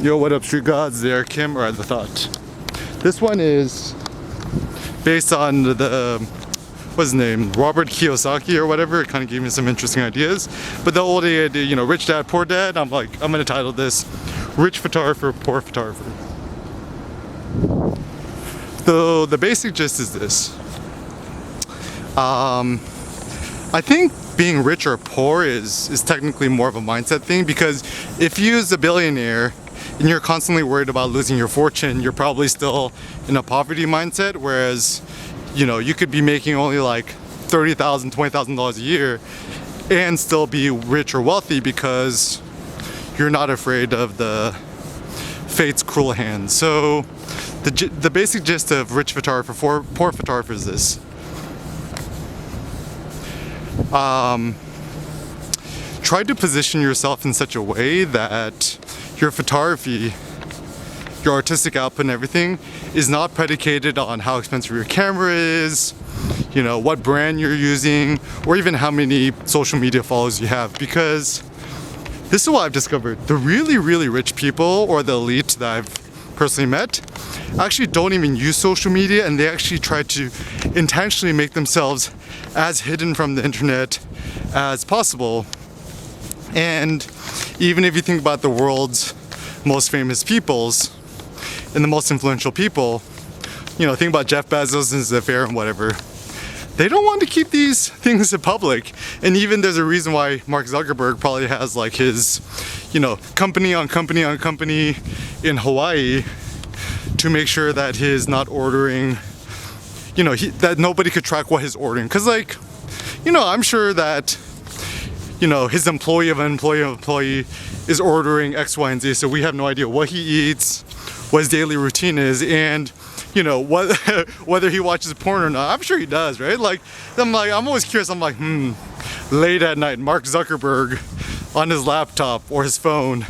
Yo, what up, street gods? There, Kim, or the thought. This one is based on the what's his name, Robert Kiyosaki or whatever. It kind of gave me some interesting ideas. But the old idea, you know, rich dad, poor dad. I'm like, I'm gonna title this "Rich Photographer, Poor Photographer." So the basic gist is this. I think being rich or poor is technically more of a mindset thing, because if you're a billionaire and you're constantly worried about losing your fortune, you're probably still in a poverty mindset, whereas, you know, you could be making only like $30,000, $20,000 a year and still be rich or wealthy because you're not afraid of the fate's cruel hand. So the basic gist of rich photographer, poor photographer is this. Try to position yourself in such a way that your photography, your artistic output and everything is not predicated on how expensive your camera is, you know, what brand you're using, or even how many social media followers you have. Because this is what I've discovered. The really, really rich people, or the elite that I've personally met, actually don't even use social media, and they actually try to intentionally make themselves as hidden from the internet as possible. And even if you think about the world's most famous peoples and the most influential people, you know, think about Jeff Bezos and his affair and whatever. They don't want to keep these things in public. And even there's a reason why Mark Zuckerberg probably has like his, you know, company on company on company in Hawaii to make sure that he's not ordering, you know, that nobody could track what he's ordering. Cause like, you know, I'm sure that, you know, his employee of an employee of an employee is ordering X, Y, and Z. So we have no idea what he eats, what his daily routine is, and you know, whether he watches porn or not. I'm sure he does, right? Like, I'm always curious. I'm like, late at night, Mark Zuckerberg on his laptop or his phone,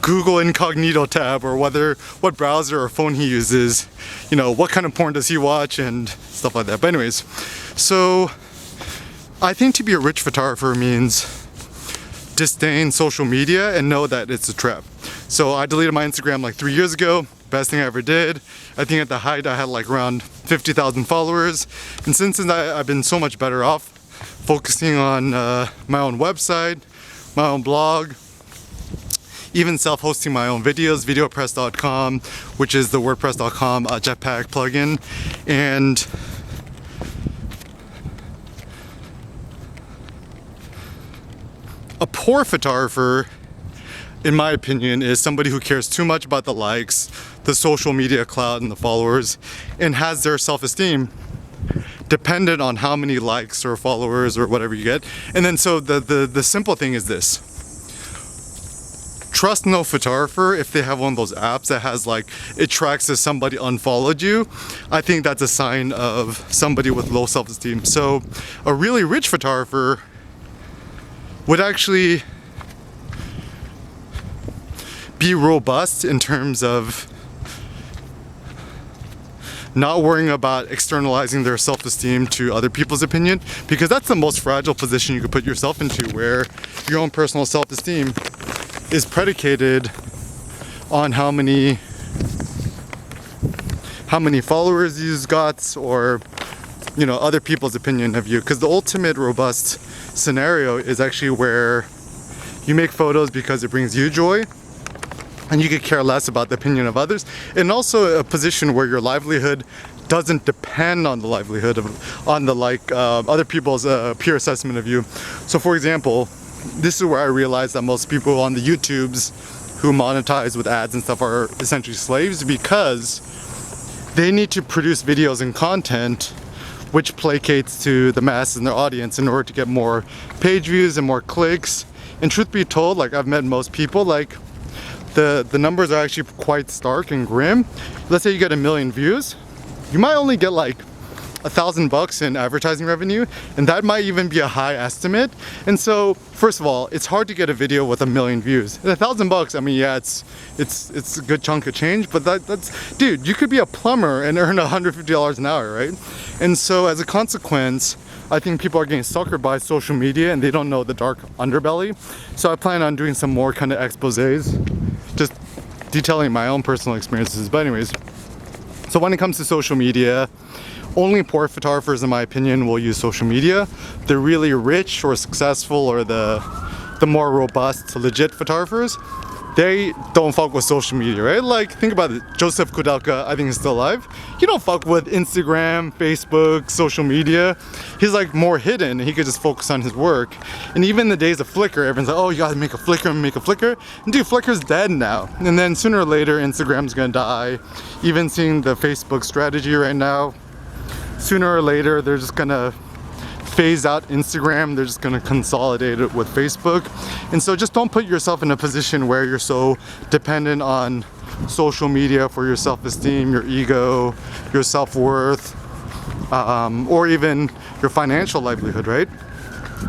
Google incognito tab, or what browser or phone he uses, you know, what kind of porn does he watch and stuff like that. But anyways, so I think to be a rich photographer means disdain social media and know that it's a trap. So I deleted my Instagram like 3 years ago. Best thing I ever did. I think at the height I had like around 50,000 followers. And since then I've been so much better off focusing on my own website, my own blog, even self-hosting my own videos, videopress.com, which is the wordpress.com Jetpack plugin. And a poor photographer, in my opinion, is somebody who cares too much about the likes, the social media clout, and the followers, and has their self-esteem dependent on how many likes or followers or whatever you get. And then so the simple thing is this. Trust no photographer if they have one of those apps that has like, it tracks if somebody unfollowed you. I think that's a sign of somebody with low self-esteem. So a really rich photographer would actually be robust in terms of not worrying about externalizing their self-esteem to other people's opinion, because that's the most fragile position you could put yourself into, where your own personal self-esteem is predicated on how many followers you've got, or, you know, other people's opinion of you. Because the ultimate robust scenario is actually where you make photos because it brings you joy, and you could care less about the opinion of others, and also a position where your livelihood doesn't depend on the livelihood of other people's peer assessment of you. So for example, this is where I realized that most people on the YouTubes who monetize with ads and stuff are essentially slaves, because they need to produce videos and content which placates to the masses and their audience in order to get more page views and more clicks. And truth be told, like, I've met most people, like, the numbers are actually quite stark and grim. Let's say you get 1 million views, you might only get like $1,000 in advertising revenue, and that might even be a high estimate. And so, first of all, it's hard to get a video with 1 million views. And $1,000, I mean, yeah, it's a good chunk of change, but that's, dude, you could be a plumber and earn $150 an hour, right? And so, as a consequence, I think people are getting suckered by social media and they don't know the dark underbelly. So I plan on doing some more kind of exposés, just detailing my own personal experiences. But anyways, so when it comes to social media, only poor photographers, in my opinion, will use social media. The really rich or successful or the more robust, legit photographers, they don't fuck with social media, right? Like, think about it. Joseph Kudelka, I think he's still alive. He don't fuck with Instagram, Facebook, social media. He's like more hidden. He could just focus on his work. And even in the days of Flickr, everyone's like, oh, you gotta make a Flickr. And dude, Flickr's dead now. And then sooner or later, Instagram's gonna die. Even seeing the Facebook strategy right now, sooner or later, they're just gonna phase out Instagram. They're just gonna consolidate it with Facebook. And so just don't put yourself in a position where you're so dependent on social media for your self-esteem, your ego, your self-worth, or even your financial livelihood, right?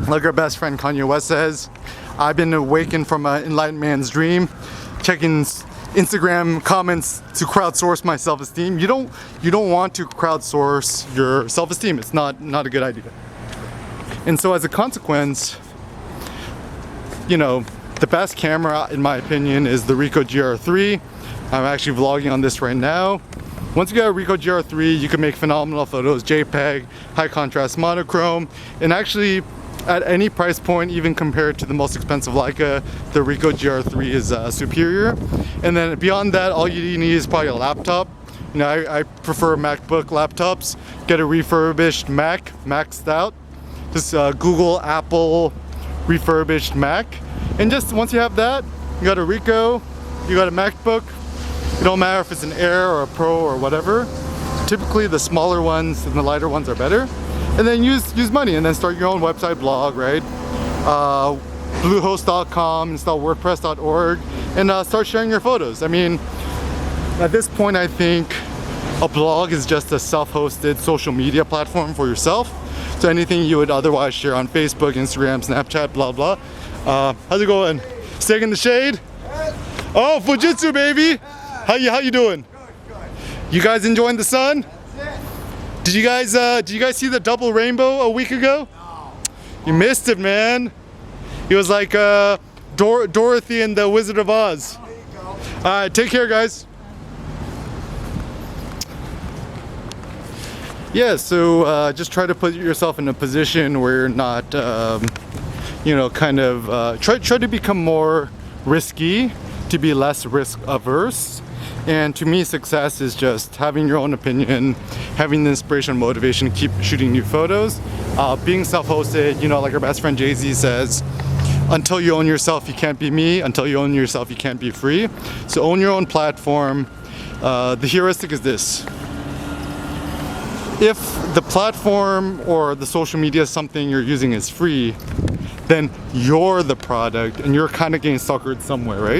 Like our best friend Kanye West says, I've been awakened from an enlightened man's dream, checking Instagram comments to crowdsource my self-esteem. You don't want to crowdsource your self-esteem. It's not a good idea. And so as a consequence, you know, the best camera, in my opinion, is the Ricoh GR3. I'm actually vlogging on this right now. Once you get a Ricoh GR3, you can make phenomenal photos, JPEG, high contrast monochrome, and actually at any price point, even compared to the most expensive Leica, the Ricoh GR3 is superior. And then beyond that, all you need is probably a laptop. You know, I prefer MacBook laptops. Get a refurbished Mac, maxed out. Just Google Apple refurbished Mac, and just once you have that, you got a Ricoh, you got a MacBook. It don't matter if it's an Air or a Pro or whatever. Typically the smaller ones and the lighter ones are better. And then use money and then start your own website, blog, right? Bluehost.com, install WordPress.org, and start sharing your photos. I mean, at this point, I think a blog is just a self-hosted social media platform for yourself. So anything you would otherwise share on Facebook, Instagram, Snapchat, blah, blah. How's it going? Staying in the shade? Oh, Fujitsu, baby. How you doing? Good. You guys enjoying the sun? Did you guys see the double rainbow a week ago? No. You missed it, man. It was like Dorothy and the Wizard of Oz. There you go. All right, take care, guys. Yeah, so just try to put yourself in a position where you're not, you know, kind of try to become more risky, to be less risk averse. And to me, success is just having your own opinion, having the inspiration and motivation to keep shooting new photos, being self-hosted. You know, like our best friend Jay-Z says, until you own yourself, you can't be me. Until you own yourself, you can't be free. So own your own platform. The heuristic is this. If the platform or the social media something you're using is free, then you're the product and you're kind of getting suckered somewhere, right?